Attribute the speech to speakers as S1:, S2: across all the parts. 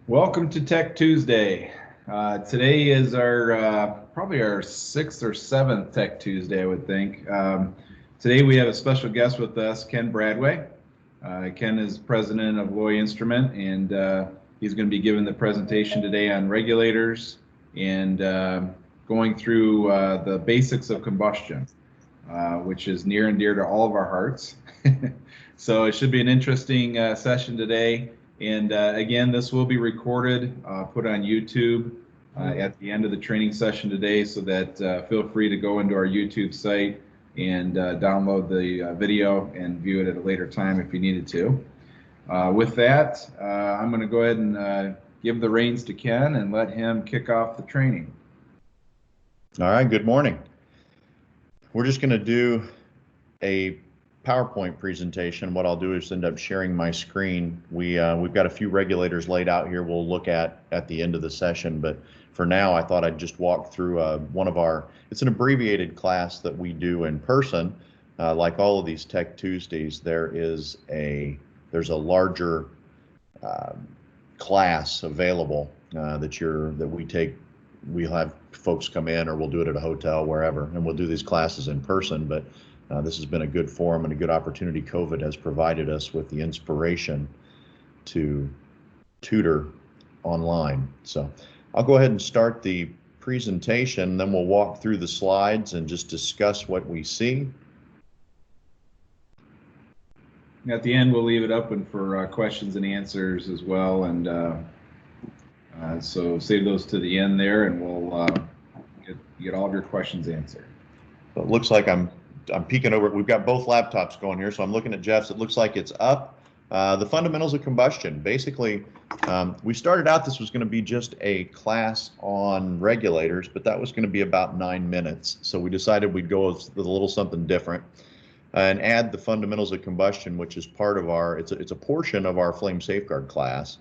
S1: Welcome to Tech Tuesday. Today is our probably our sixth or seventh Tech Tuesday, I would think. Today we have a special guest with us, Ken Bradway. Ken is president of Loy Instrument, and he's going to be giving the presentation today on regulators and going through the basics of combustion, which is near and dear to all of our hearts. So it should be an interesting session today. And again, this will be recorded, put on YouTube at the end of the training session today, so that feel free to go into our YouTube site and download the video and view it at a later time if you needed to. With that, I'm going to go ahead and give the reins to Ken and let him kick off the training.
S2: All right, good morning. We're just going to do a PowerPoint presentation. What I'll do is end up sharing my screen. We've got a few regulators laid out here we'll look at the end of the session, but for now I thought I'd just walk through it's an abbreviated class that we do in person. Like all of these Tech Tuesdays, there's a larger class available that we take. We'll have folks come in, or we'll do it at a hotel, wherever, and we'll do these classes in person, but this has been a good forum and a good opportunity. COVID has provided us with the inspiration to tutor online. So I'll go ahead and start the presentation, then we'll walk through the slides and just discuss what we see.
S1: At the end, we'll leave it open for questions and answers as well, and so save those to the end there, and we'll get all of your questions answered.
S2: So it looks like I'm peeking over. We've got both laptops going here, so I'm looking at Jeff's. It looks like it's up. The fundamentals of combustion. Basically, we started out, this was going to be just a class on regulators, but that was going to be about 9 minutes. So we decided we'd go with a little something different and add the fundamentals of combustion, which is part of it's a portion of our flame safeguard class.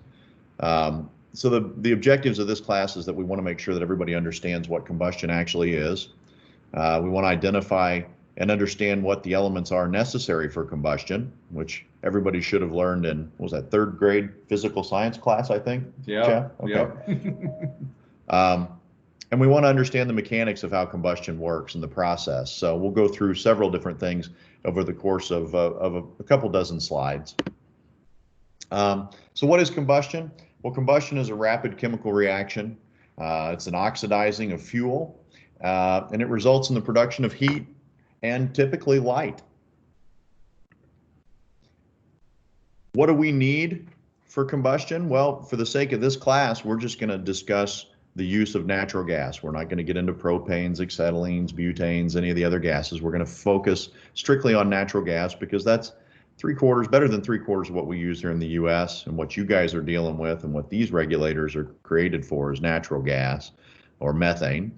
S2: So the objectives of this class is that we want to make sure that everybody understands what combustion actually is. We want to identify and understand what the elements are necessary for combustion, which everybody should have learned in, what was that, third grade physical science class, I think?
S1: Yeah.
S2: Jeff? Okay. Yep. And we want to understand the mechanics of how combustion works in the process. So we'll go through several different things over the course of a couple dozen slides. So what is combustion? Well, combustion is a rapid chemical reaction. It's an oxidizing of fuel, and it results in the production of heat and typically light. What do we need for combustion? Well, for the sake of this class, we're just going to discuss the use of natural gas. We're not going to get into propanes, acetylenes, butanes, any of the other gases. We're going to focus strictly on natural gas because that's better than 3/4 of what we use here in the US, and what you guys are dealing with and what these regulators are created for is natural gas or methane.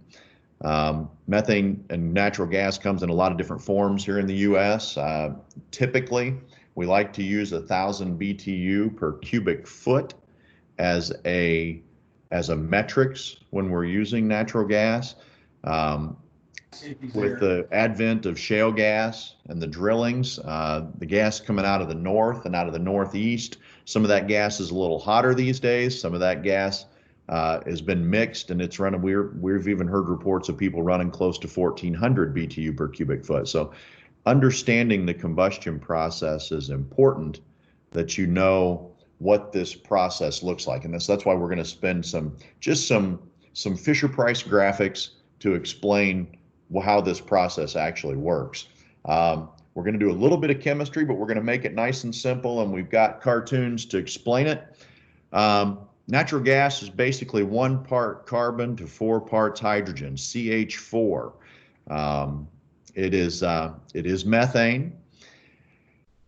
S2: Methane and natural gas comes in a lot of different forms here in the US. Typically, we like to use 1,000 BTU per cubic foot as a metrics when we're using natural gas. With the advent of shale gas and the drillings, the gas coming out of the north and out of the northeast, some of that gas is a little hotter these days. Some of that gas has been mixed, and it's running. We've even heard reports of people running close to 1,400 BTU per cubic foot. So understanding the combustion process is important, that you know what this process looks like. And that's why we're going to spend some Fisher-Price graphics to explain how this process actually works. We're going to do a little bit of chemistry, but we're going to make it nice and simple, and we've got cartoons to explain it. Natural gas is basically 1 part carbon to 4 parts hydrogen, CH4. It is methane.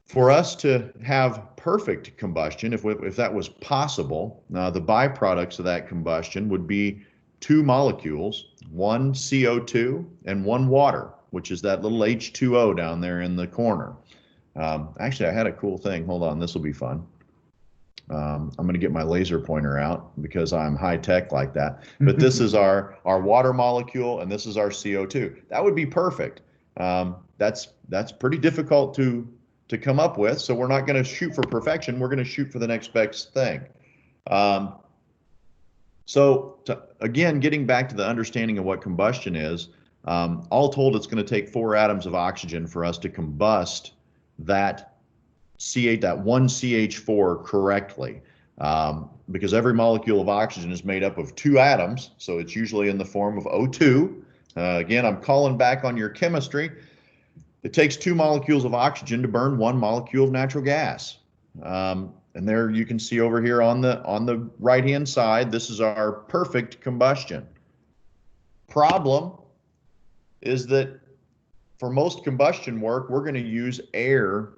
S2: For us to have perfect combustion, if that was possible, the byproducts of that combustion would be 2 molecules, 1 CO2 and 1 water, which is that little H2O down there in the corner. Actually, I had a cool thing. Hold on, this will be fun. I'm going to get my laser pointer out because I'm high tech like that. But this is our water molecule, and this is our CO2. That would be perfect. That's pretty difficult to come up with. So we're not going to shoot for perfection. We're going to shoot for the next best thing. So again, getting back to the understanding of what combustion is, all told, it's going to take 4 atoms of oxygen for us to combust that that one CH4 correctly. Because every molecule of oxygen is made up of 2 atoms, so it's usually in the form of O2. Again, I'm calling back on your chemistry. It takes 2 molecules of oxygen to burn 1 molecule of natural gas. And there you can see over here on the right-hand side, this is our perfect combustion. Problem is that for most combustion work, we're going to use air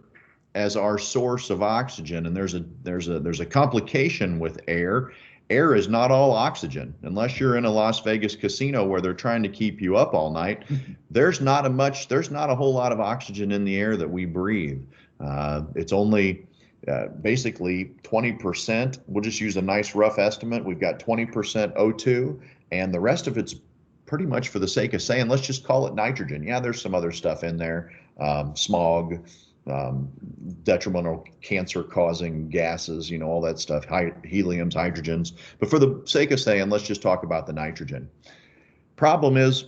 S2: as our source of oxygen, and there's a complication with air. Air is not all oxygen. Unless you're in a Las Vegas casino where they're trying to keep you up all night, there's not a whole lot of oxygen in the air that we breathe. It's only basically 20%. We'll just use a nice rough estimate. We've got 20% O2, and the rest of it's pretty much, for the sake of saying, let's just call it nitrogen. Yeah, there's some other stuff in there, smog, detrimental cancer-causing gases, all that stuff, heliums, hydrogens. But for the sake of saying, let's just talk about the nitrogen. Problem is,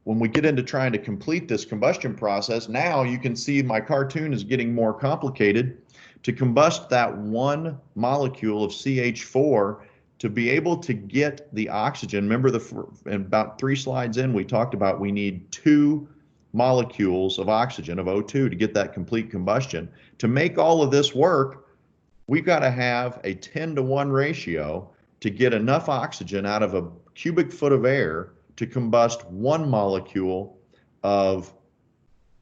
S2: when we get into trying to complete this combustion process, now you can see my cartoon is getting more complicated. To combust that 1 molecule of CH4, to be able to get the oxygen, remember about 3 slides in, we talked about we need 2 molecules of oxygen, of O2, to get that complete combustion. To make all of this work, we've got to have a 10-to-1 ratio to get enough oxygen out of a cubic foot of air to combust 1 molecule of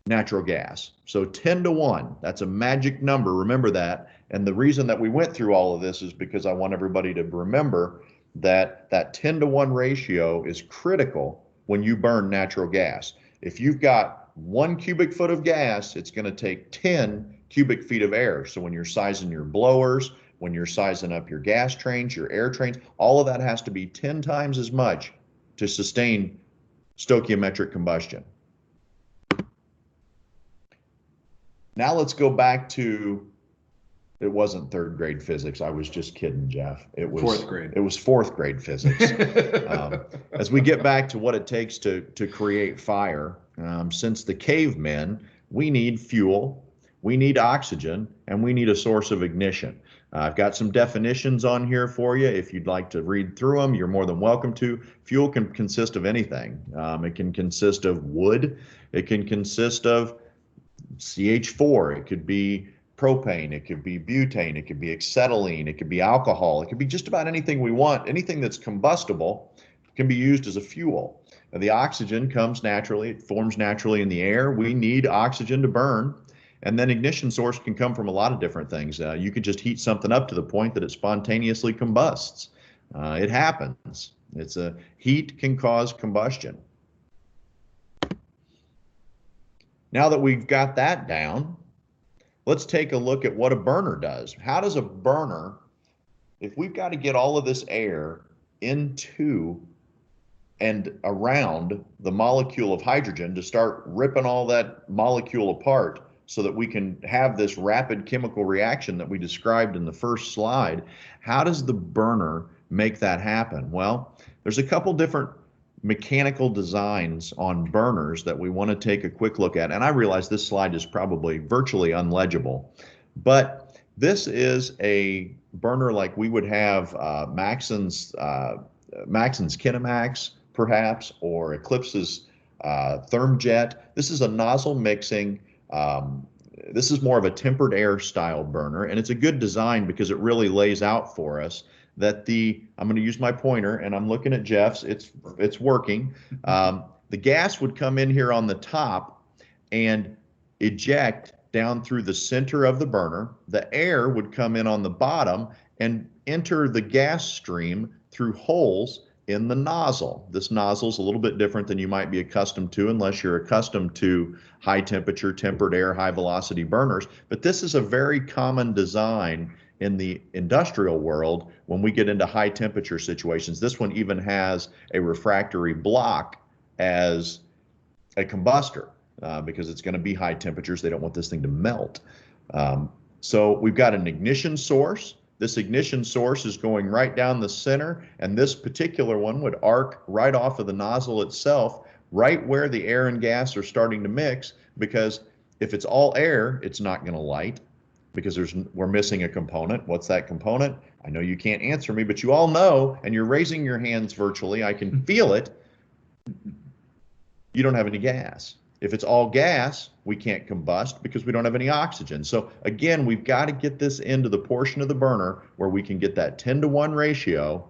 S2: natural gas. So 10-to-1, that's a magic number, remember that. And the reason that we went through all of this is because I want everybody to remember that 10-to-1 ratio is critical when you burn natural gas. If you've got 1 cubic foot of gas, it's going to take 10 cubic feet of air. So when you're sizing your blowers, when you're sizing up your gas trains, your air trains, all of that has to be 10 times as much to sustain stoichiometric combustion. Now let's go back to, it wasn't 3rd grade physics. I was just kidding, Jeff. It was
S1: 4th grade.
S2: It was 4th grade physics. As we get back to what it takes to create fire, since the cavemen, we need fuel, we need oxygen, and we need a source of ignition. I've got some definitions on here for you. If you'd like to read through them, you're more than welcome to. Fuel can consist of anything. It can consist of wood. It can consist of CH4. It could be propane, it could be butane, it could be acetylene, it could be alcohol, it could be just about anything we want. Anything that's combustible can be used as a fuel. Now, the oxygen comes naturally, it forms naturally in the air. We need oxygen to burn. And then ignition source can come from a lot of different things. You could just heat something up to the point that it spontaneously combusts. It happens. Heat can cause combustion. Now that we've got that down, let's take a look at what a burner does. How does a burner, if we've got to get all of this air into and around the molecule of hydrogen to start ripping all that molecule apart so that we can have this rapid chemical reaction that we described in the first slide, how does the burner make that happen? Well, there's a couple different mechanical designs on burners that we want to take a quick look at. And I realize this slide is probably virtually unlegible, but this is a burner like we would have Maxon's Kinemax, perhaps, or Eclipse's Thermjet. This is a nozzle mixing. This is more of a tempered air style burner, and it's a good design because it really lays out for us that I'm going to use my pointer, and I'm looking at Jeff's. It's working. The gas would come in here on the top and eject down through the center of the burner. The air would come in on the bottom and enter the gas stream through holes in the nozzle. This nozzle is a little bit different than you might be accustomed to unless you're accustomed to high temperature, tempered air, high velocity burners. But this is a very common design in the industrial world when we get into high temperature situations. This one even has a refractory block as a combustor because it's going to be high temperatures. They don't want this thing to melt. So we've got an ignition source. This ignition source is going right down the center, and this particular one would arc right off of the nozzle itself, right where the air and gas are starting to mix, because if it's all air, it's not going to light because we're missing a component. What's that component? I know you can't answer me, but you all know, and you're raising your hands virtually. I can feel it. You don't have any gas. If it's all gas, we can't combust because we don't have any oxygen. So again, we've got to get this into the portion of the burner where we can get that 10-to-1 ratio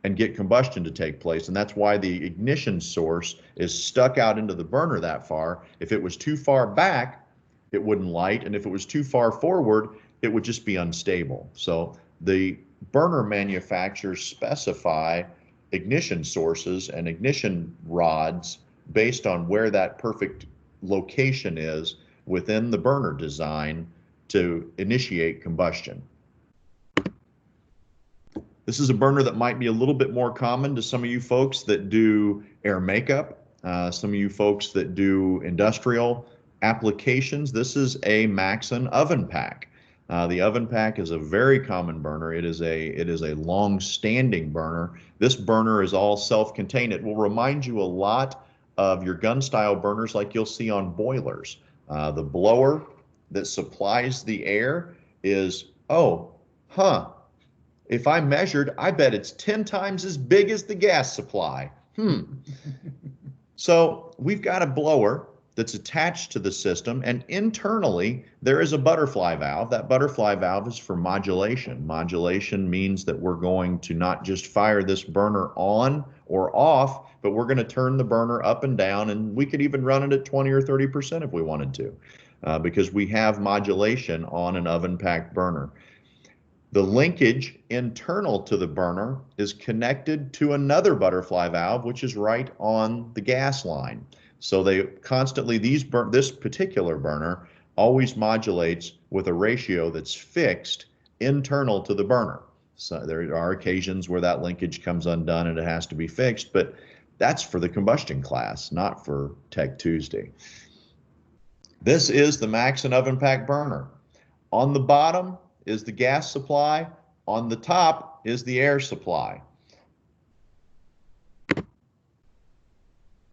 S2: and get combustion to take place. And that's why the ignition source is stuck out into the burner that far. If it was too far back, it wouldn't light. And if it was too far forward, it would just be unstable. So the burner manufacturers specify ignition sources and ignition rods based on where that perfect location is within the burner design to initiate combustion. This is a burner that might be a little bit more common to some of you folks that do air makeup, some of you folks that do industrial applications. This is a Maxon oven pack. The oven pack is a very common burner. It is a long-standing burner. This burner is all self-contained. It will remind you a lot of your gun style burners like you'll see on boilers. The blower that supplies the air is, if I measured, I bet it's 10 times as big as the gas supply. So we've got a blower that's attached to the system, and internally there is a butterfly valve. That butterfly valve is for modulation. Modulation means that we're going to not just fire this burner on or off, but we're going to turn the burner up and down, and we could even run it at 20 or 30% if we wanted to, because we have modulation on an oven pack burner. The linkage internal to the burner is connected to another butterfly valve, which is right on the gas line. So they constantly, this particular burner always modulates with a ratio that's fixed internal to the burner. So there are occasions where that linkage comes undone and it has to be fixed, but that's for the combustion class, not for Tech Tuesday. This is the Maxon oven pack burner. On the bottom is the gas supply. On the top is the air supply.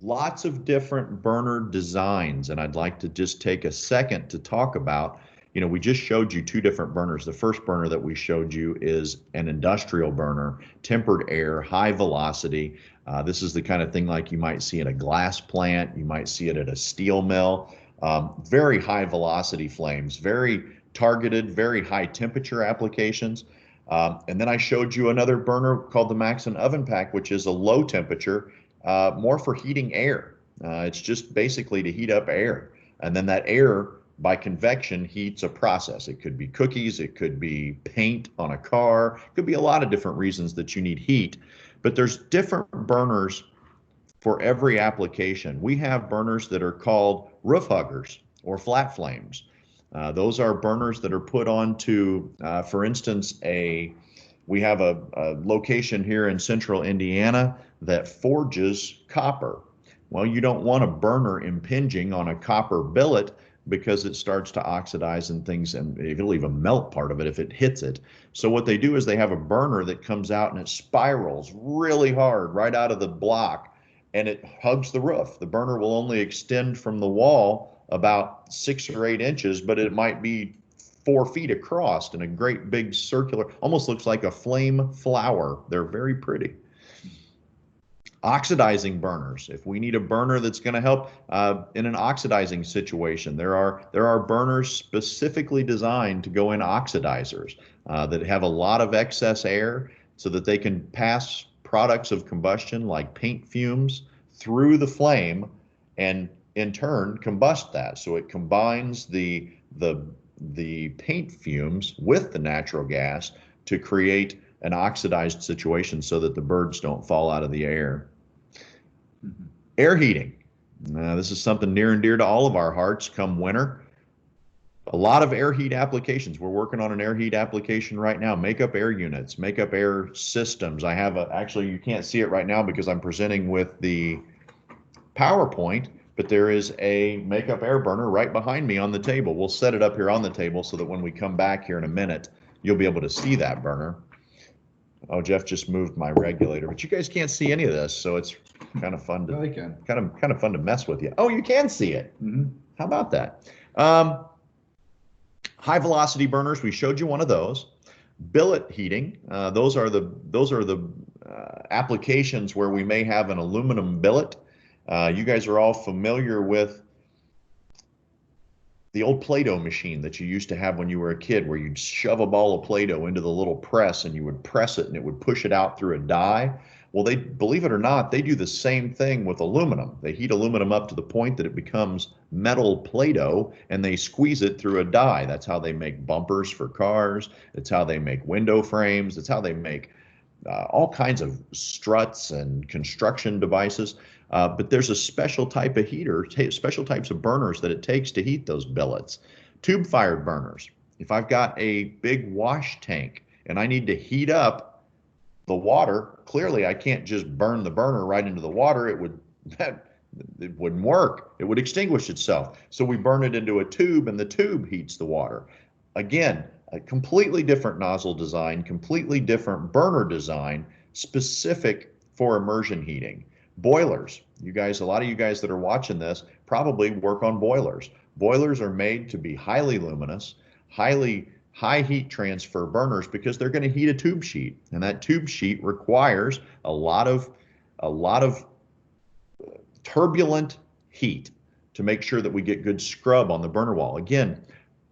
S2: Lots of different burner designs, and I'd like to just take a second to talk about, we just showed you two different burners. The first burner that we showed you is an industrial burner, tempered air, high velocity. This is the kind of thing like you might see in a glass plant, you might see it at a steel mill. Very high velocity flames, very targeted, very high temperature applications. And then I showed you another burner called the Maxon oven pack, which is a low temperature, more for heating air. It's just basically to heat up air. And then that air by convection heats a process. It could be cookies, it could be paint on a car, it could be a lot of different reasons that you need heat. But there's different burners for every application. We have burners that are called roof huggers or flat flames. Those are burners that are put onto, for instance, we have a location here in central Indiana that forges copper. Well, you don't want a burner impinging on a copper billet because it starts to oxidize and things, and it'll even melt part of it if it hits it. So what they do is they have a burner that comes out and it spirals really hard right out of the block, and it hugs the roof. The burner will only extend from the wall about 6 or 8 inches, but it might be 4 feet across in a great big circular, almost looks like a flame flower. They're very pretty. Oxidizing burners. If we need a burner that's going to help in an oxidizing situation, there are burners specifically designed to go in oxidizers that have a lot of excess air so that they can pass products of combustion like paint fumes through the flame and in turn combust that. So it combines the paint fumes with the natural gas to create an oxidized situation so that the birds don't fall out of the air. Air heating. This is something near and dear to all of our hearts come winter. A lot of air heat applications. We're working on an air heat application right now. Makeup air units, makeup air systems. I have actually, you can't see it right now because I'm presenting with the PowerPoint, but there is a makeup air burner right behind me on the table. We'll set it up here on the table so that when we come back here in a minute, you'll be able to see that burner. Oh, Jeff just moved my regulator, but you guys can't see any of this, so it's kind of fun to kind of fun to mess with you. Oh, you can see it. How about that? High velocity burners, we showed you one of those. Billet heating, those are the applications where we may have an aluminum billet. You guys are all familiar with the old Play-Doh machine that you used to have when you were a kid, where you'd shove a ball of Play-Doh into the little press and you would press it and it would push it out through a die. Well, they, believe it or not, they do the same thing with aluminum. They heat aluminum up to the point that it becomes metal Play-Doh and they squeeze it through a die. That's how they make bumpers for cars. It's how they make window frames. It's how they make all kinds of struts and construction devices. But there's a special type of heater, special types of burners that it takes to heat those billets. Tube fired burners. If I've got a big wash tank and I need to heat up the water, clearly I can't just burn the burner right into the water. It wouldn't work. It would extinguish itself. So we burn it into a tube and the tube heats the water. Again, a completely different nozzle design, completely different burner design, specific for immersion heating. Boilers. You guys, a lot of you guys that are watching this probably work on boilers. Boilers are made to be highly luminous, high heat transfer burners because they're going to heat a tube sheet, and that tube sheet requires a lot of turbulent heat to make sure that we get good scrub on the burner wall. Again,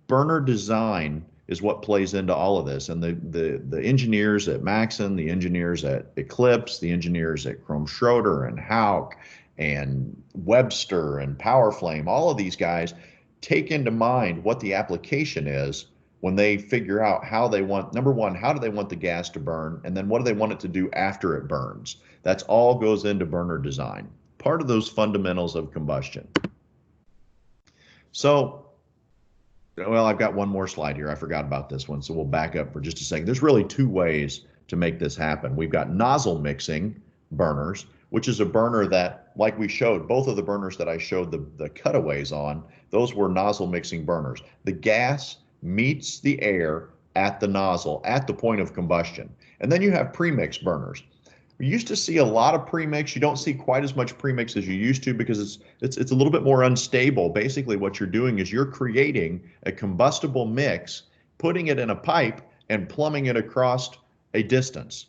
S2: burner design is what plays into all of this, and the engineers at Maxon, the engineers at Eclipse, the engineers at Schroeder and Hauck and Webster and Powerflame, all of these guys take into mind what the application is when they figure out how they want, number one, how do they want the gas to burn, and then what do they want it to do after it burns. That's all goes into burner design, part of those fundamentals of combustion. So, well, I've got one more slide here. I forgot about this one, so we'll back up for just a second. There's really two ways to make this happen. We've got nozzle mixing burners, which is a burner that, like we showed, both of the burners that I showed the cutaways on, those were nozzle mixing burners. The gas meets the air at the nozzle at the point of combustion. And then you have premix burners. We used to see a lot of premix. You don't see quite as much premix as you used to because it's a little bit more unstable. Basically, what you're doing is you're creating a combustible mix, putting it in a pipe, and plumbing it across a distance.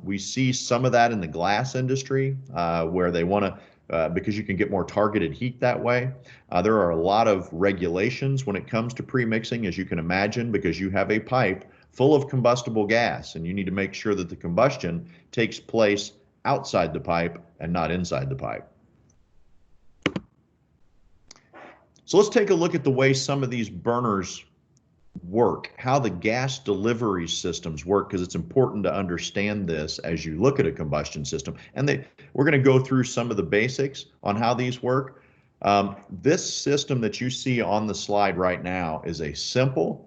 S2: We see some of that in the glass industry where they want to, because you can get more targeted heat that way. There are a lot of regulations when it comes to premixing, as you can imagine, because you have a pipe full of combustible gas, and you need to make sure that the combustion takes place outside the pipe and not inside the pipe. So let's take a look at the way some of these burners work, how the gas delivery systems work, because it's important to understand this as you look at a combustion system. And we're going to go through some of the basics on how these work. This system that you see on the slide right now is a simple,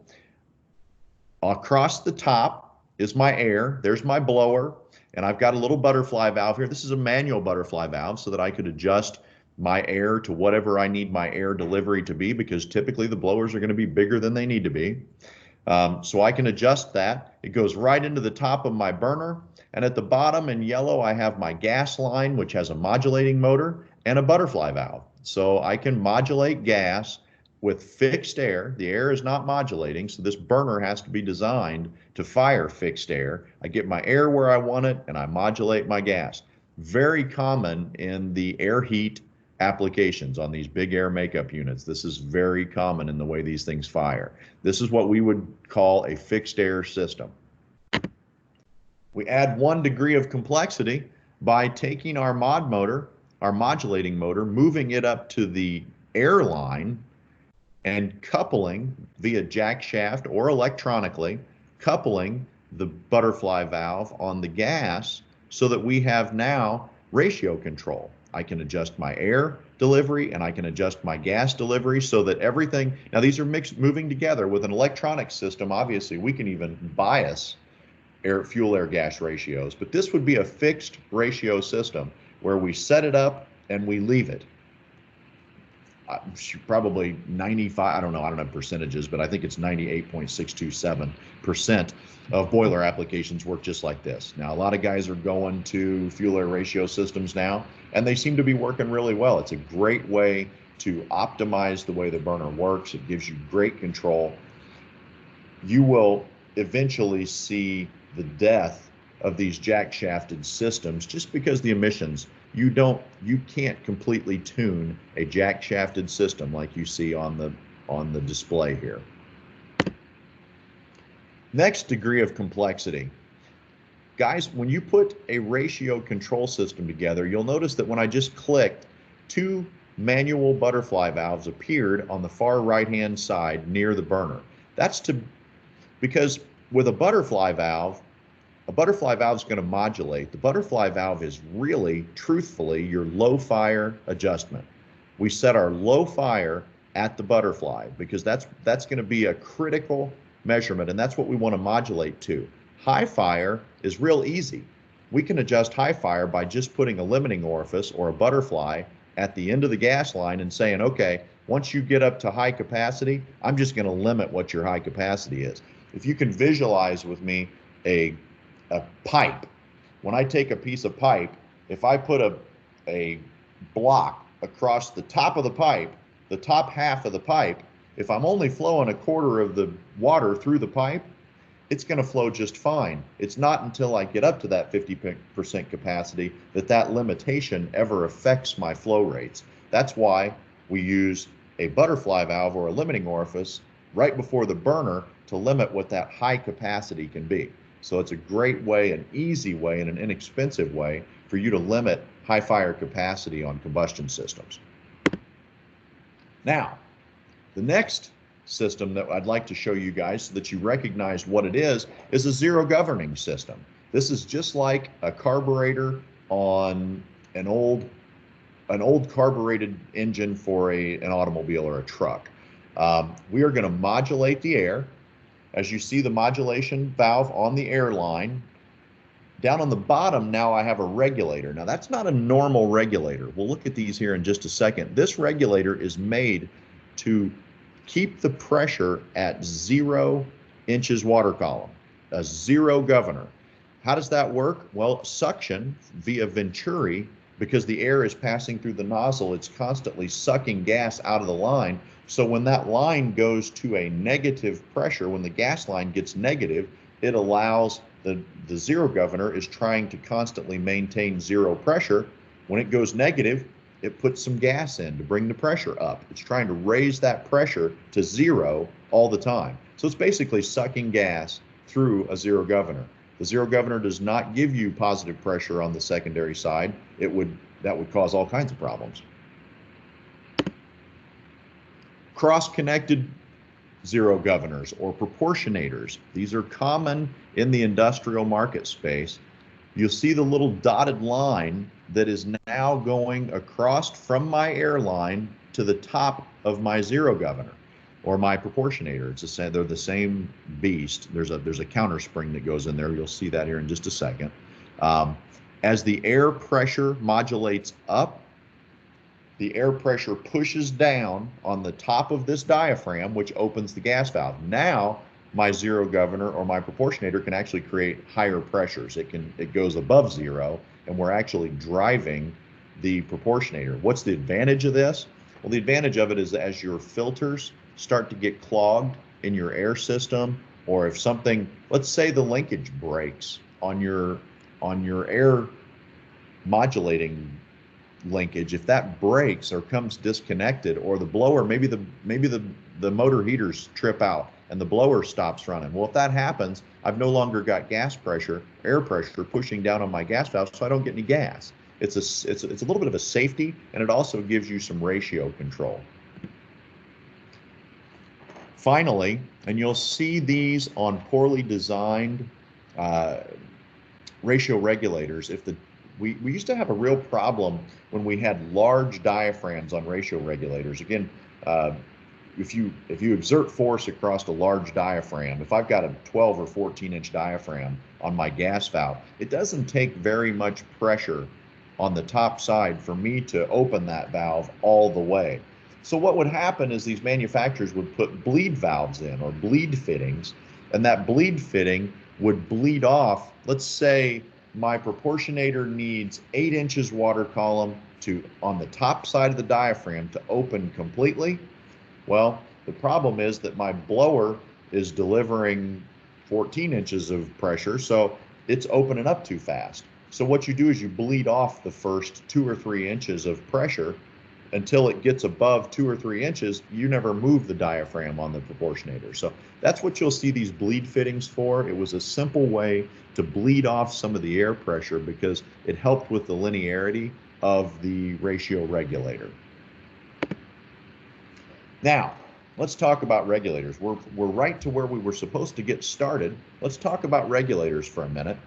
S2: across the top is my air, there's my blower, and I've got a little butterfly valve here. This is a manual butterfly valve so that I could adjust my air to whatever I need my air delivery to be, because typically the blowers are going to be bigger than they need to be. So I can adjust that. It goes right into the top of my burner, and at the bottom in yellow I have my gas line, which has a modulating motor and a butterfly valve. So I can modulate gas with fixed air. The air is not modulating, so this burner has to be designed to fire fixed air. I get my air where I want it, and I modulate my gas. Very common in the air heat applications on these big air makeup units. This is very common in the way these things fire. This is what we would call a fixed air system. We add 1 degree of complexity by taking our mod motor, our modulating motor, moving it up to the air line, and coupling via jack shaft or electronically, coupling the butterfly valve on the gas so that we have now ratio control. I can adjust my air delivery and I can adjust my gas delivery so that everything, now these are moving together with an electronic system. Obviously, we can even bias fuel air gas ratios, but this would be a fixed ratio system where we set it up and we leave it. probably 95, I don't have percentages, but I think it's 98.627% of boiler applications work just like this. Now, a lot of guys are going to fuel air ratio systems now, and they seem to be working really well. It's a great way to optimize the way the burner works. It gives you great control. You will eventually see the death of these jack shafted systems just because the emissions, you can't completely tune a jack shafted system like you see on the display here. Next degree of complexity. Guys, when you put a ratio control system together, you'll notice that when I just clicked, 2 manual butterfly valves appeared on the far right-hand side near the burner. That's because with a butterfly valve is going to modulate. The butterfly valve is really, truthfully, your low fire adjustment. We set our low fire at the butterfly because that's going to be a critical measurement, and that's what we want to modulate to. High fire is real easy. We can adjust high fire by just putting a limiting orifice or a butterfly at the end of the gas line and saying, okay, once you get up to high capacity, I'm just going to limit what your high capacity is. If you can visualize with me a pipe, when I take a piece of pipe, if I put a block across the top of the pipe, the top half of the pipe, if I'm only flowing a quarter of the water through the pipe, it's going to flow just fine. It's not until I get up to that 50% capacity that limitation ever affects my flow rates. That's why we use a butterfly valve or a limiting orifice right before the burner to limit what that high capacity can be. So it's a great way, an easy way, and an inexpensive way for you to limit high fire capacity on combustion systems. Now, the next system that I'd like to show you guys so that you recognize what it is a zero governing system. This is just like a carburetor on an old carbureted engine for an automobile or a truck. We are going to modulate the air. As you see the modulation valve on the air line, down on the bottom now I have a regulator. Now that's not a normal regulator. We'll look at these here in just a second. This regulator is made to keep the pressure at 0 inches water column, a zero governor. How does that work? Well, suction via venturi, because the air is passing through the nozzle, it's constantly sucking gas out of the line. So when that line goes to a negative pressure, when the gas line gets negative, it allows the zero governor is trying to constantly maintain 0 pressure. When it goes negative, it puts some gas in to bring the pressure up. It's trying to raise that pressure to 0 all the time. So it's basically sucking gas through a zero governor. The zero governor does not give you positive pressure on the secondary side. That would cause all kinds of problems. Cross-connected zero governors or proportionators. These are common in the industrial market space. You'll see the little dotted line that is now going across from my airline to the top of my zero governor or my proportionator. They're the same beast. There's a counter spring that goes in there. You'll see that here in just a second. As the air pressure modulates up, the air pressure pushes down on the top of this diaphragm, which opens the gas valve. Now, my zero governor or my proportionator can actually create higher pressures. It goes above 0, and we're actually driving the proportionator. What's the advantage of this? Well, the advantage of it is that as your filters start to get clogged in your air system, or if something, let's say the linkage breaks on your air modulating linkage, if that breaks or comes disconnected, or the blower, maybe the motor heaters trip out and the blower stops running. Well, if that happens, I've no longer got air pressure pushing down on my gas valve, so I don't get any gas. It's a little bit of a safety, and it also gives you some ratio control. Finally, and you'll see these on poorly designed ratio regulators. We used to have a real problem when we had large diaphragms on ratio regulators. Again, if you exert force across a large diaphragm, if I've got a 12 or 14-inch diaphragm on my gas valve, it doesn't take very much pressure on the top side for me to open that valve all the way. So what would happen is these manufacturers would put bleed valves in, or bleed fittings, and that bleed fitting would bleed off. Let's say my proportionator needs 8 inches water column to on the top side of the diaphragm to open completely. Well, the problem is that my blower is delivering 14 inches of pressure, so it's opening up too fast. So what you do is you bleed off the first 2 or 3 inches of pressure until it gets above 2 or 3 inches. You never move the diaphragm on the proportionator. So that's what you'll see these bleed fittings for. It was a simple way to bleed off some of the air pressure because it helped with the linearity of the ratio regulator. Now, let's talk about regulators. We're right to where we were supposed to get started. Let's talk about regulators for a minute.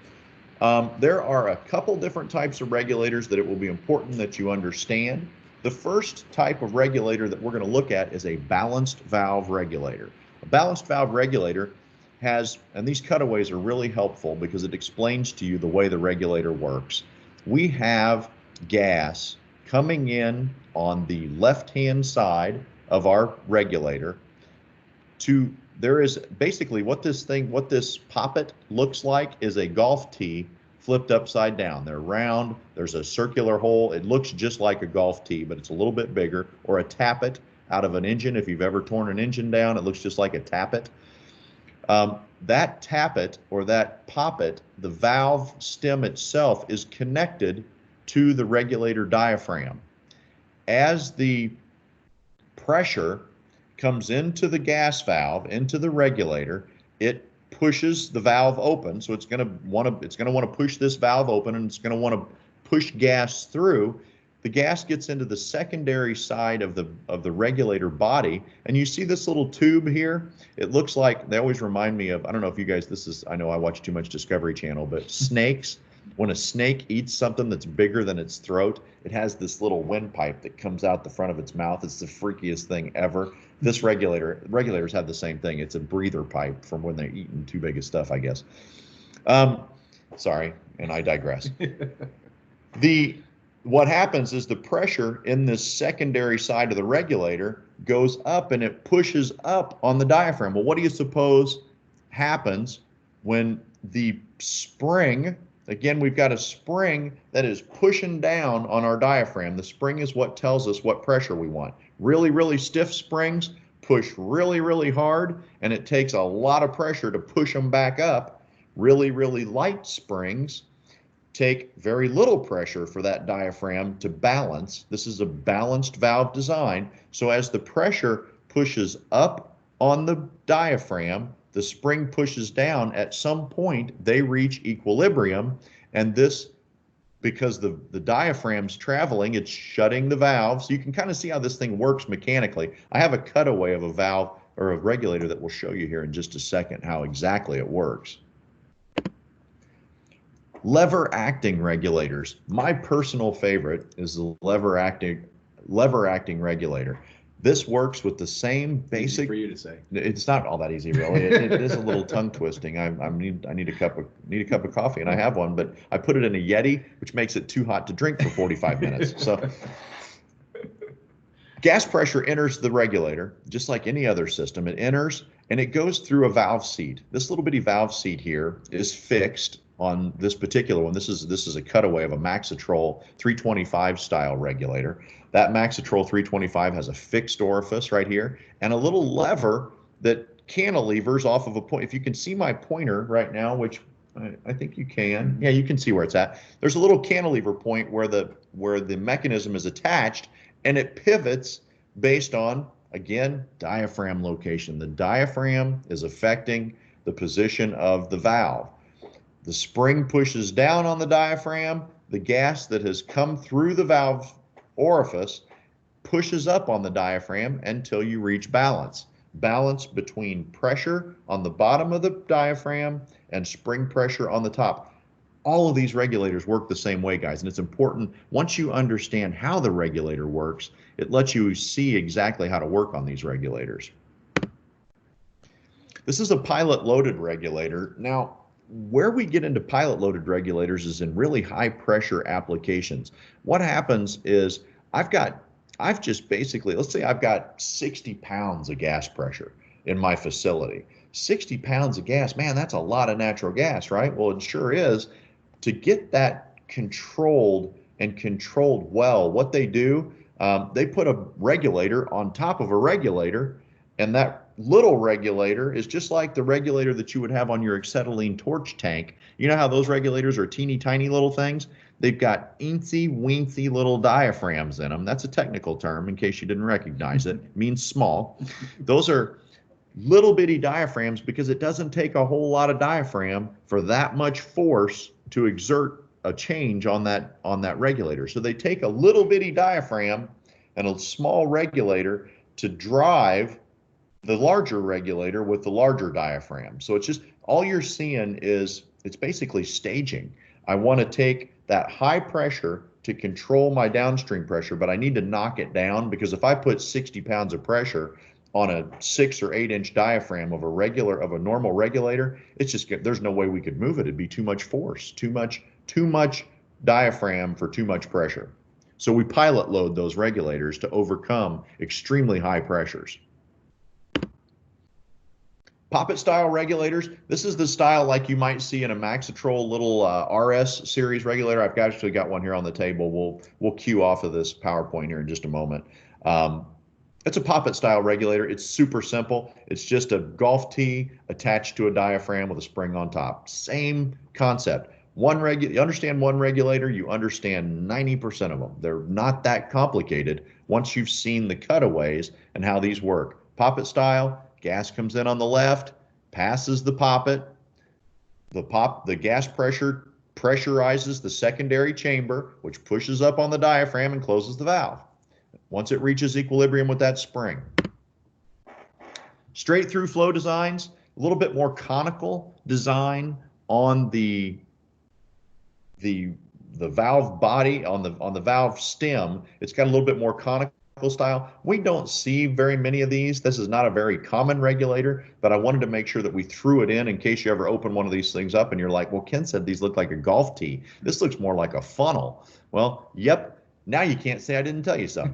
S2: There are a couple different types of regulators that it will be important that you understand. The first type of regulator that we're going to look at is a balanced valve regulator. A balanced valve regulator has, and these cutaways are really helpful because it explains to you the way the regulator works. We have gas coming in on the left-hand side of our regulator. There is basically what this Poppet looks like is a golf tee flipped upside down. They're round, there's a circular hole. It looks just like a golf tee, but it's a little bit bigger, or a tappet out of an engine. If you've ever torn an engine down, it looks just like a tappet. That tappet or that Poppet, the valve stem itself is connected to the regulator diaphragm. As the pressure comes into the gas valve, into the regulator, it pushes the valve open. So it's going to want to push this valve open, and it's going to want to push gas through. The gas gets into the secondary side of the regulator body, and you see this little tube here. It looks like, they always remind me of, I don't know if you guys, I know I watch too much Discovery Channel, but snakes. When a snake eats something that's bigger than its throat, it has this little windpipe that comes out the front of its mouth. It's the freakiest thing ever. This regulators have the same thing. It's a breather pipe from when they're eating too big of stuff, I guess. Sorry, and I digress. What happens is the pressure in this secondary side of the regulator goes up, and it pushes up on the diaphragm. Well, what do you suppose happens when the spring, again, we've got a spring that is pushing down on our diaphragm. The spring is what tells us what pressure we want. Really, really stiff springs push really, really hard, and it takes a lot of pressure to push them back up. Really, really light springs take very little pressure for that diaphragm to balance. This is a balanced valve design. So as the pressure pushes up on the diaphragm, the spring pushes down. At some point, they reach equilibrium, and this, because the diaphragm's traveling, it's shutting the valve. So you can kind of see how this thing works mechanically. I have a cutaway of a valve or a regulator that we'll show you here in just a second how exactly it works. Lever acting regulators. My personal favorite is the lever acting regulator. This works with the same basic.
S1: Easy for you to say.
S2: It's not all that easy, really. It is a little tongue twisting. I need a cup of coffee, and I have one, but I put it in a Yeti, which makes it too hot to drink for 45 minutes. So gas pressure enters the regulator just like any other system. It enters and it goes through a valve seat. This little bitty valve seat here is fixed on this particular one. This is a cutaway of a Maxitrol 325 style regulator. That Maxitrol 325 has a fixed orifice right here and a little lever that cantilevers off of a point. If you can see my pointer right now, which I think you can. Yeah, you can see where it's at. There's a little cantilever point where the mechanism is attached, and it pivots based on, again, diaphragm location. The diaphragm is affecting the position of the valve. The spring pushes down on the diaphragm. The gas that has come through the valve orifice pushes up on the diaphragm until you reach balance. Balance between pressure on the bottom of the diaphragm and spring pressure on the top. All of these regulators work the same way, guys, and it's important. Once you understand how the regulator works, it lets you see exactly how to work on these regulators. This is a pilot-loaded regulator. Now, where we get into pilot-loaded regulators is in really high-pressure applications. What happens is I've got I've just basically, let's say I've got 60 pounds of gas pressure in my facility. 60 pounds of gas, man, that's a lot of natural gas, right? Well, it sure is. To get that controlled and controlled well, what they do, they put a regulator on top of a regulator, and that little regulator is just like the regulator that you would have on your acetylene torch tank. You know how those regulators are teeny tiny little things? They've got eensy weensy little diaphragms in them. That's a technical term in case you didn't recognize it. It means small. Those are little bitty diaphragms because it doesn't take a whole lot of diaphragm for that much force to exert a change on that regulator. So they take a little bitty diaphragm and a small regulator to drive the larger regulator with the larger diaphragm. So it's just, all you're seeing is, it's basically staging. I want to take that high pressure to control my downstream pressure, but I need to knock it down, because if I put 60 pounds of pressure on a 6 or 8 inch diaphragm of a normal regulator, it's just, there's no way we could move it. It'd be too much force, too much diaphragm for too much pressure. So we pilot load those regulators to overcome extremely high pressures. Poppet style regulators. This is the style like you might see in a Maxitrol little RS series regulator. I've actually got one here on the table. We'll cue off of this PowerPoint here in just a moment. It's a Poppet style regulator. It's super simple. It's just a golf tee attached to a diaphragm with a spring on top. Same concept. You understand one regulator, you understand 90% of them. They're not that complicated once you've seen the cutaways and how these work. Poppet style, gas comes in on the left, passes the poppet. The gas pressure pressurizes the secondary chamber, which pushes up on the diaphragm and closes the valve once it reaches equilibrium with that spring. Straight through flow designs, a little bit more conical design on the valve body, on the valve stem. It's got a little bit more conical style. We don't see very many of these. This is not a very common regulator, but I wanted to make sure that we threw it in case you ever open one of these things up and you're like, well, Ken said these look like a golf tee. This looks more like a funnel. Well, yep. Now you can't say I didn't tell you so.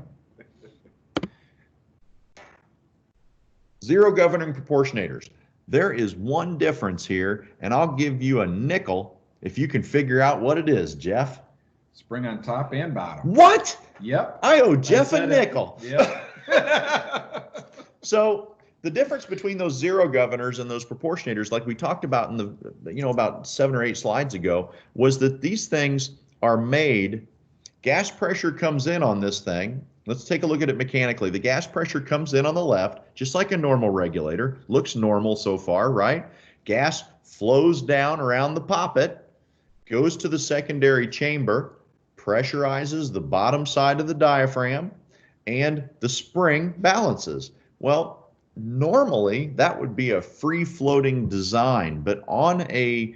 S2: Zero governing proportionators. There is one difference here, and I'll give you a nickel if you can figure out what it is, Jeff.
S1: Spring on top and bottom.
S2: What?
S1: Yep.
S2: I owe Jeff a nickel.
S1: Yep.
S2: So the difference between those zero governors and those proportionators, like we talked about in the, about 7 or 8 slides ago, was that these things are made, gas pressure comes in on this thing. Let's take a look at it mechanically. The gas pressure comes in on the left, just like a normal regulator. Looks normal so far, right? Gas flows down around the poppet, goes to the secondary chamber, pressurizes the bottom side of the diaphragm, and the spring balances. Well, normally that would be a free-floating design, but on a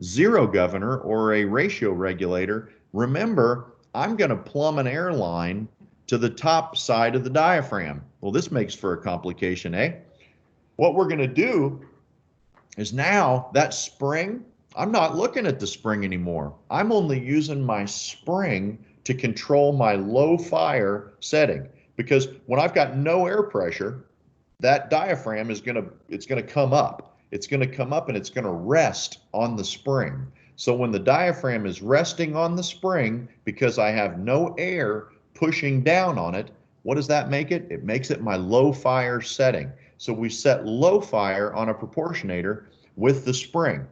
S2: zero governor or a ratio regulator, remember, I'm going to plumb an air line to the top side of the diaphragm. Well, this makes for a complication, eh? What we're going to do is now that spring, I'm not looking at the spring anymore. I'm only using my spring to control my low fire setting, because when I've got no air pressure, that diaphragm is going to come up. It's going to come up and it's going to rest on the spring. So when the diaphragm is resting on the spring, because I have no air pushing down on it, what does that make it? It makes it my low fire setting. So we set low fire on a proportionator with the spring.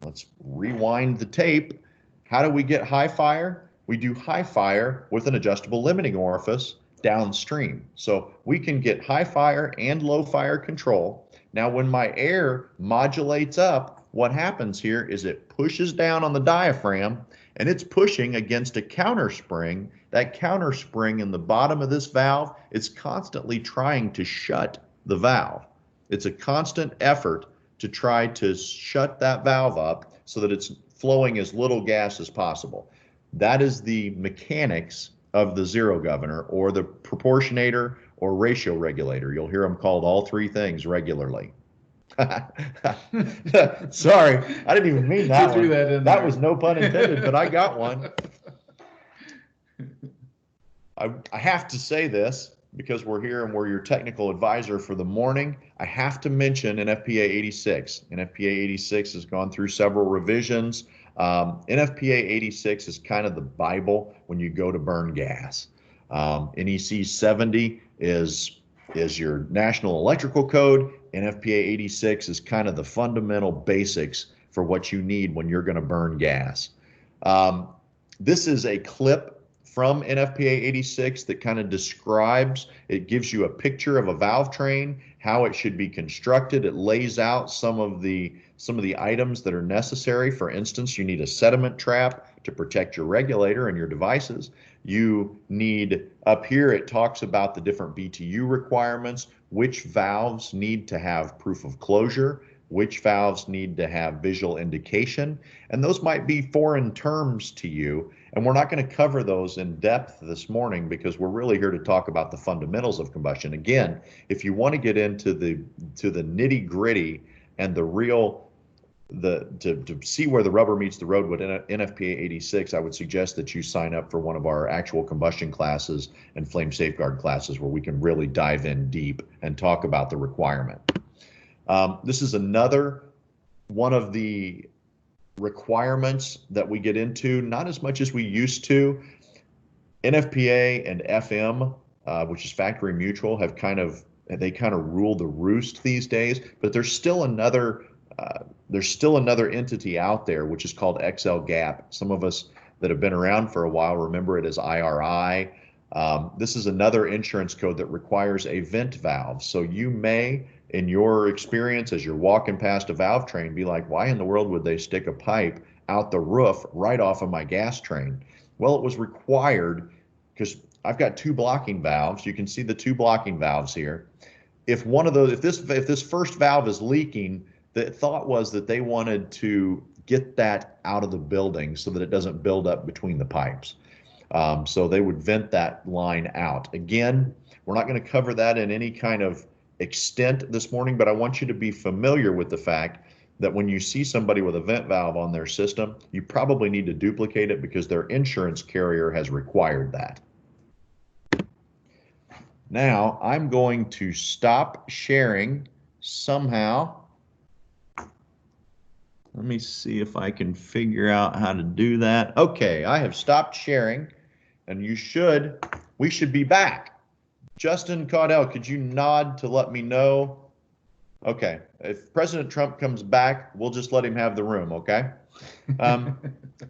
S2: Let's rewind the tape. How do we get high fire? We do high fire with an adjustable limiting orifice downstream. So we can get high fire and low fire control. Now when my air modulates up, what happens here is it pushes down on the diaphragm and it's pushing against a counter spring. That counter spring in the bottom of this valve is constantly trying to shut the valve. It's a constant effort to try to shut that valve up so that it's flowing as little gas as possible. That is the mechanics of the zero governor or the proportionator or ratio regulator. You'll hear them called all 3 things regularly. Sorry, I didn't even mean that one. That was no pun intended, but I got one. I have to say this because we're here and we're your technical advisor for the morning. I have to mention NFPA 86. NFPA 86 has gone through several revisions. NFPA 86 is kind of the Bible when you go to burn gas. NEC 70 is your national electrical code. NFPA 86 is kind of the fundamental basics for what you need when you're going to burn gas. This is a clip from NFPA 86 that kind of describes, it gives you a picture of a valve train, how it should be constructed. It lays out some of the items that are necessary. For instance, you need a sediment trap to protect your regulator and your devices. You need, up here it talks about the different BTU requirements, which valves need to have proof of closure, which valves need to have visual indication, and those might be foreign terms to you, and we're not going to cover those in depth this morning because we're really here to talk about the fundamentals of combustion. Again, if you want to get into the nitty-gritty and the real to see where the rubber meets the road with NFPA 86, I would suggest that you sign up for one of our actual combustion classes and flame safeguard classes where we can really dive in deep and talk about the requirement. This is another one of the requirements that we get into, not as much as we used to. NFPA and FM, which is factory mutual, have kind of rule the roost these days, but there's still another entity out there which is called XL Gap. Some of us that have been around for a while remember it as IRI. This is another insurance code that requires a vent valve. So you may, in your experience as you're walking past a valve train, be like, why in the world would they stick a pipe out the roof right off of my gas train? Well, it was required because I've got two blocking valves. You can see the two blocking valves here. If one of those, if this first valve is leaking, the thought was that they wanted to get that out of the building so that it doesn't build up between the pipes. So they would vent that line out. Again, we're not going to cover that in any kind of extent this morning, but I want you to be familiar with the fact that when you see somebody with a vent valve on their system, you probably need to duplicate it because their insurance carrier has required that. Now, I'm going to stop sharing somehow. Let me see if I can figure out how to do that. Okay, I have stopped sharing, and we should be back. Justin Caudell, could you nod to let me know? Okay, if President Trump comes back, we'll just let him have the room, okay?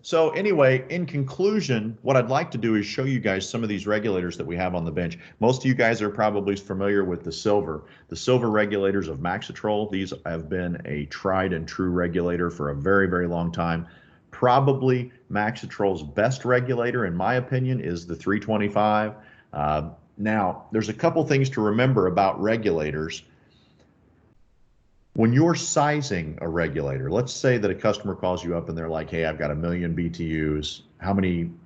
S2: So anyway, in conclusion, what I'd like to do is show you guys some of these regulators that we have on the bench. Most of you guys are probably familiar with the silver regulators of Maxitrol. These have been a tried and true regulator for a very, very long time. Probably Maxitrol's best regulator, in my opinion, is the 325. Now, there's a couple things to remember about regulators. When you're sizing a regulator, let's say that a customer calls you up and they're like, hey, I've got 1 million BTUs.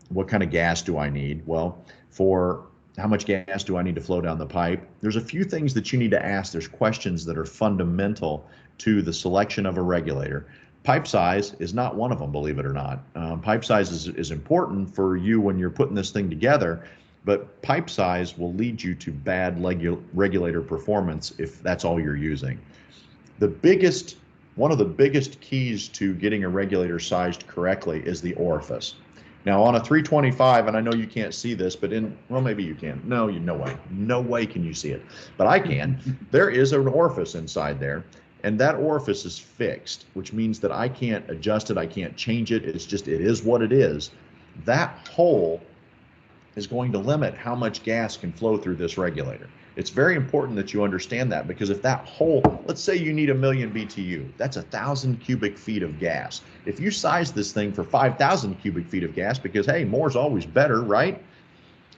S2: What kind of gas do I need? Well, for how much gas do I need to flow down the pipe? There's a few things that you need to ask. There's questions that are fundamental to the selection of a regulator. Pipe size is not one of them, believe it or not. Pipe size is important for you when you're putting this thing together, but pipe size will lead you to bad regulator performance if that's all you're using. One of the biggest keys to getting a regulator sized correctly is the orifice. Now on a 325, and I know you can't see this, but well, maybe you can. No way can you see it, but I can. There is an orifice inside there, and that orifice is fixed, which means that I can't adjust it, I can't change it. It is what it is. That hole is going to limit how much gas can flow through this regulator. It's very important that you understand that, because if that hole, let's say you need 1 million BTU, that's 1,000 cubic feet of gas. If you size this thing for 5,000 cubic feet of gas, because hey, more's always better, right?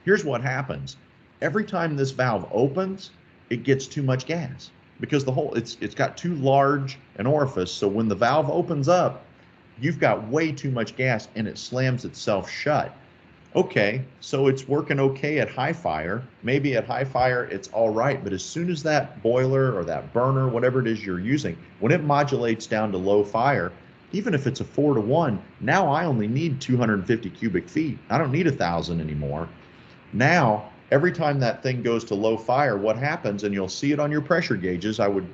S2: Here's what happens. Every time this valve opens, it gets too much gas because the hole, it's got too large an orifice. So when the valve opens up, you've got way too much gas and it slams itself shut. Okay, so it's working okay at high fire. Maybe at high fire it's all right, but as soon as that boiler or that burner, whatever it is you're using, when it modulates down to low fire, even if it's a 4-to-1, now I only need 250 cubic feet. I don't need 1,000 anymore. Now, every time that thing goes to low fire, what happens, and you'll see it on your pressure gauges, I would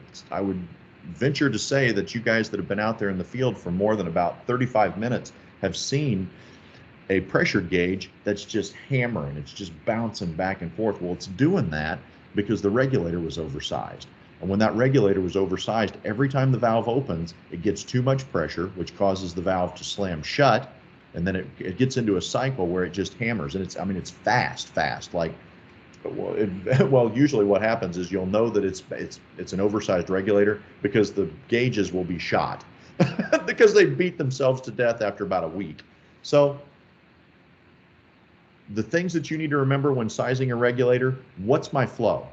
S2: venture to say that you guys that have been out there in the field for more than about 35 minutes have seen a pressure gauge that's just hammering. It's just bouncing back and forth. Well, it's doing that because the regulator was oversized. And when that regulator was oversized, every time the valve opens, it gets too much pressure, which causes the valve to slam shut. And then it gets into a cycle where it just hammers. And it's fast. Like, well, usually what happens is you'll know that it's an oversized regulator because the gauges will be shot because they beat themselves to death after about a week. So the things that you need to remember when sizing a regulator: what's my flow?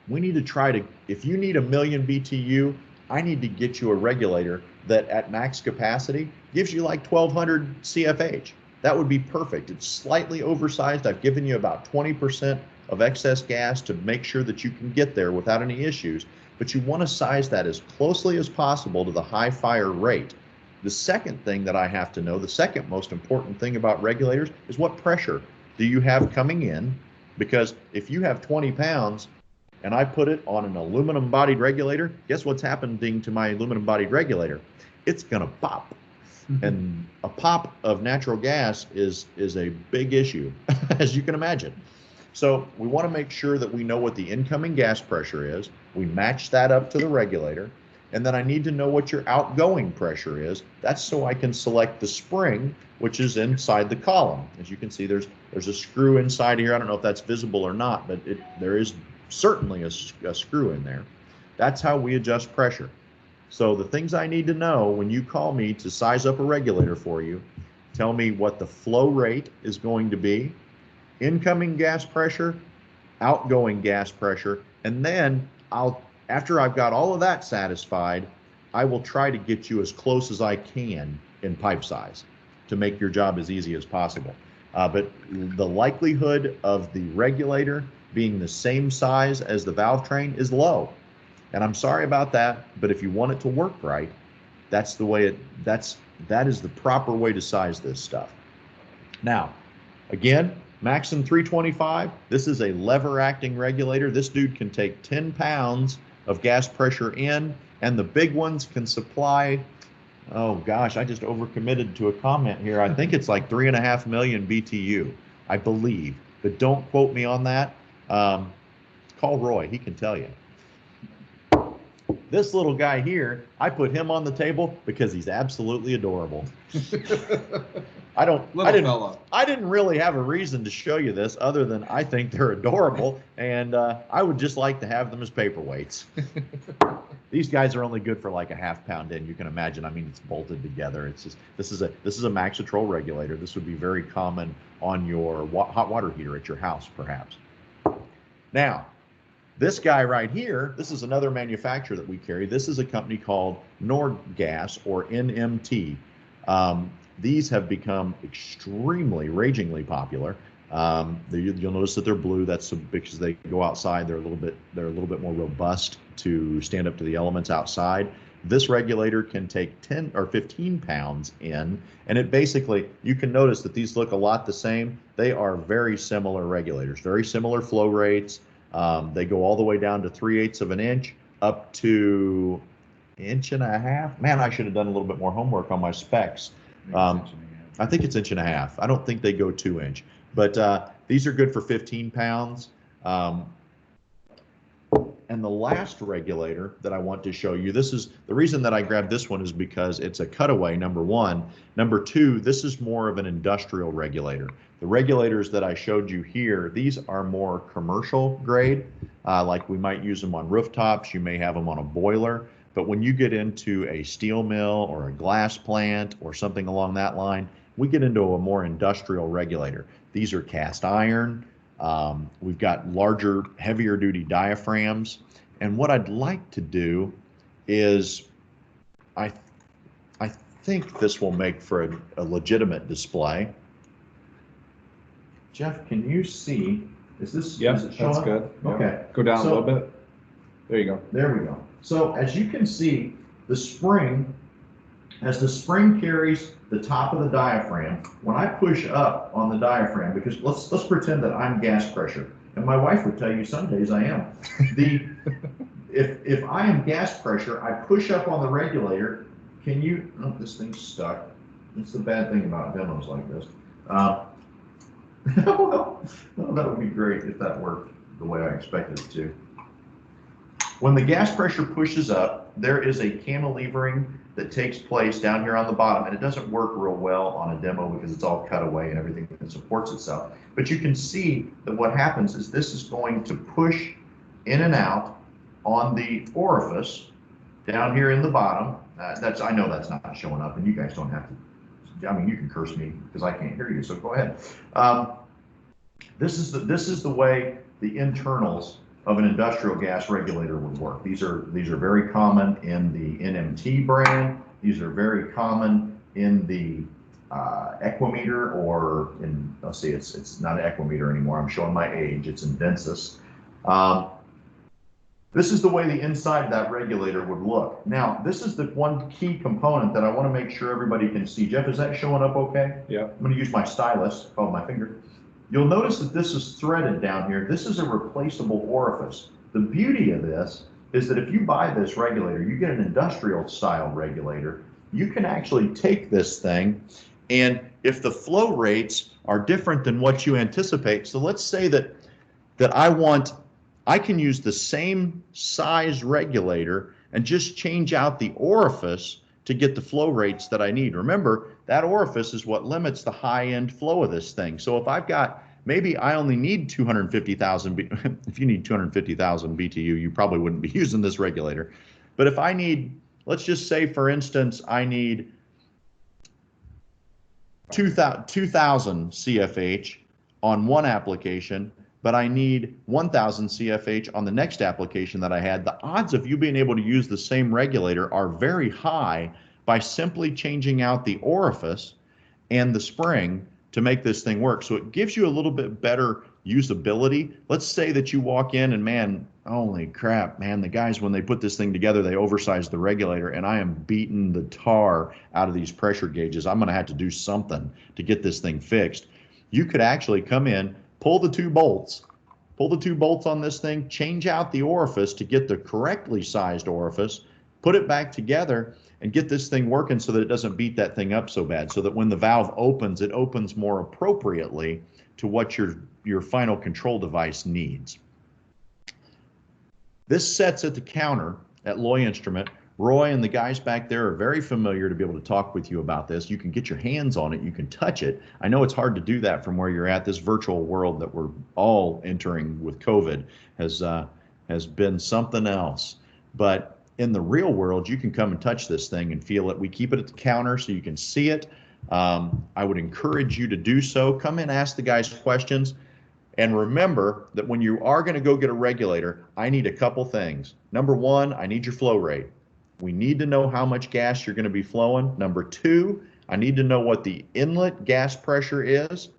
S2: We need to try to, if you need 1,000,000 BTU, I need to get you a regulator that at max capacity gives you like 1,200 CFH. That would be perfect. It's slightly oversized. I've given you about 20% of excess gas to make sure that you can get there without any issues, but you want to size that as closely as possible to the high fire rate. The second thing that I have to know, the second most important thing about regulators, is what pressure do you have coming in? Because if you have 20 pounds and I put it on an aluminum bodied regulator, guess what's happening to my aluminum bodied regulator? It's gonna pop. And a pop of natural gas is a big issue, as you can imagine. So we want to make sure that we know what the incoming gas pressure is. We match that up to the regulator. And then I need to know what your outgoing pressure is. That's so I can select the spring, which is inside the column. As you can see, there's a screw inside here. I don't know if that's visible or not, but there is certainly a screw in there. That's how we adjust pressure. So the things I need to know when you call me to size up a regulator for you: tell me what the flow rate is going to be, incoming gas pressure, outgoing gas pressure, and then after I've got all of that satisfied, I will try to get you as close as I can in pipe size to make your job as easy as possible. But the likelihood of the regulator being the same size as the valve train is low. And I'm sorry about that, but if you want it to work right, that's the way that is the proper way to size this stuff. Now, again, Maxim 325, this is a lever acting regulator. This dude can take 10 pounds of gas pressure in, and the big ones can supply, oh gosh, I just overcommitted to a comment here. I think it's like 3.5 million BTU, I believe, but don't quote me on that. Call Roy, he can tell you. This little guy here, I put him on the table because he's absolutely adorable. I didn't really have a reason to show you this other than I think they're adorable, and I would just like to have them as paperweights. These guys are only good for like a half pound in. You can imagine. I mean, it's bolted together. It's just this is a Maxitrol regulator. This would be very common on your hot water heater at your house, perhaps. Now, this guy right here, this is another manufacturer that we carry. This is a company called Nordgas, or NMT. These have become extremely, ragingly popular. You'll notice that they're blue. That's because they go outside. They're a little bit more robust to stand up to the elements outside. This regulator can take 10 or 15 pounds in, and it basically, you can notice that these look a lot the same. They are very similar regulators, very similar flow rates. They go all the way down to 3/8 of an inch up to 1.5 inches. Man, I should have done a little bit more homework on my specs. I think it's 1.5 inches. I don't think they go 2 inch, but these are good for 15 pounds. And the last regulator that I want to show you, this is the reason that I grabbed this one, is because it's a cutaway, number one. Number two, this is more of an industrial regulator. The regulators that I showed you here, these are more commercial grade, like we might use them on rooftops. You may have them on a boiler. But when you get into a steel mill or a glass plant or something along that line, we get into a more industrial regulator. These are cast iron. We've got larger, heavier duty diaphragms. And what I'd like to do is, I think this will make for a legitimate display. Jeff, can you see? Is this?
S1: Yep,
S2: is it
S1: that's
S2: showing?
S1: good. Yep.
S2: Okay.
S1: Go down a little bit. There you go.
S2: There we go. So as you can see, the spring As the spring carries the top of the diaphragm, when I push up on the diaphragm, because let's pretend that I'm gas pressure, and my wife would tell you some days I am. If I am gas pressure, I push up on the regulator. Can you? Oh, this thing's stuck. That's the bad thing about demos like this. Well, that would be great if that worked the way I expected it to. When the gas pressure pushes up, there is a cantilevering that takes place down here on the bottom, and it doesn't work real well on a demo because it's all cut away and everything that supports itself. But you can see that what happens is this is going to push in and out on the orifice down here in the bottom. I know that's not showing up, and you guys don't have to. I mean, you can curse me because I can't hear you, so go ahead. This is the way the internals of an industrial gas regulator would work. These are very common in the NMT brand. These are very common in the Equimeter, or in, let's see, it's not an Equimeter anymore. I'm showing my age. It's in Vensis. This is the way the inside of that regulator would look. Now, this is the one key component that I want to make sure everybody can see. Jeff, is that showing up okay?
S1: Yeah.
S2: I'm going to use my stylus, follow my finger. You'll notice that this is threaded down here. This is a replaceable orifice. The beauty of this is that if you buy this regulator, you get an industrial style regulator. You can actually take this thing, and if the flow rates are different than what you anticipate, so let's say that I can use the same size regulator and just change out the orifice to get the flow rates that I need. Remember, that orifice is what limits the high end flow of this thing. So if I've got, maybe I only need 250,000, if you need 250,000 BTU, you probably wouldn't be using this regulator. But if I need, let's just say for instance, I need 2,000 CFH on one application, but I need 1,000 CFH on the next application that I had, the odds of you being able to use the same regulator are very high by simply changing out the orifice and the spring to make this thing work. So it gives you a little bit better usability. Let's say that you walk in and, man, holy crap, man, the guys, when they put this thing together, they oversized the regulator, and I am beating the tar out of these pressure gauges. I'm going to have to do something to get this thing fixed. You could actually come in, pull the two bolts on this thing, change out the orifice to get the correctly sized orifice, put it back together, and get this thing working so that it doesn't beat that thing up so bad, so that when the valve opens, it opens more appropriately to what your final control device needs. This sets at the counter at Loy Instrument. Roy and the guys back there are very familiar to be able to talk with you about this. You can get your hands on it. You can touch it. I know it's hard to do that from where you're at. This virtual world that we're all entering with COVID has been something else. But in the real world, you can come and touch this thing and feel it. We keep it at the counter so you can see it. I would encourage you to do so. Come in, ask the guys questions. And remember that when you are going to go get a regulator, I need a couple things. Number one, I need your flow rate. We need to know how much gas you're going to be flowing. Number two, I need to know what the inlet gas pressure is.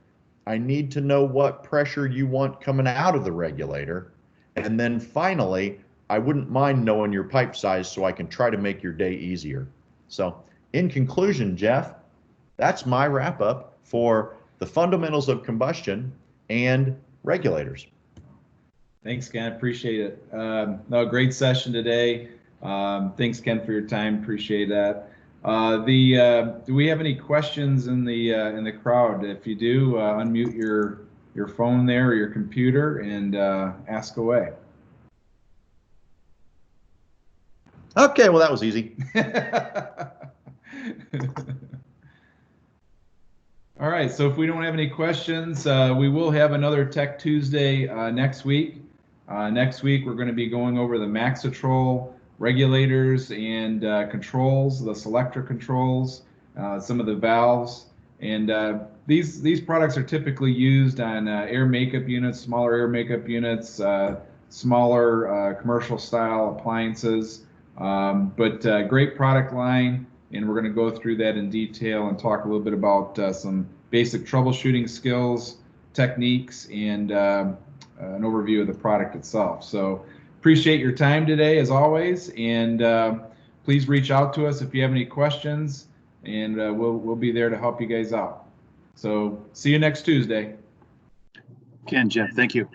S2: I need to know what pressure you want coming out of the regulator. And then finally, I wouldn't mind knowing your pipe size so I can try to make your day easier. So in conclusion, Jeff, that's my wrap up for the fundamentals of combustion and regulators.
S1: Thanks, Ken. Appreciate it. No, great session today. Thanks, Ken, for your time. Appreciate that. Do we have any questions in the crowd? If you do, unmute your phone there or your computer and ask away.
S2: Okay, well, that was easy.
S1: All right, so if we don't have any questions, we will have another Tech Tuesday next week. Next week, we're going to be going over the Maxitrol regulators and controls, the selector controls, some of the valves. And these products are typically used on air makeup units, smaller air makeup units, smaller commercial style appliances. But great product line, and we're going to go through that in detail and talk a little bit about some basic troubleshooting skills, techniques, and an overview of the product itself. So appreciate your time today, as always, and please reach out to us if you have any questions, and we'll be there to help you guys out. So see you next Tuesday.
S3: Ken, Jeff, thank you.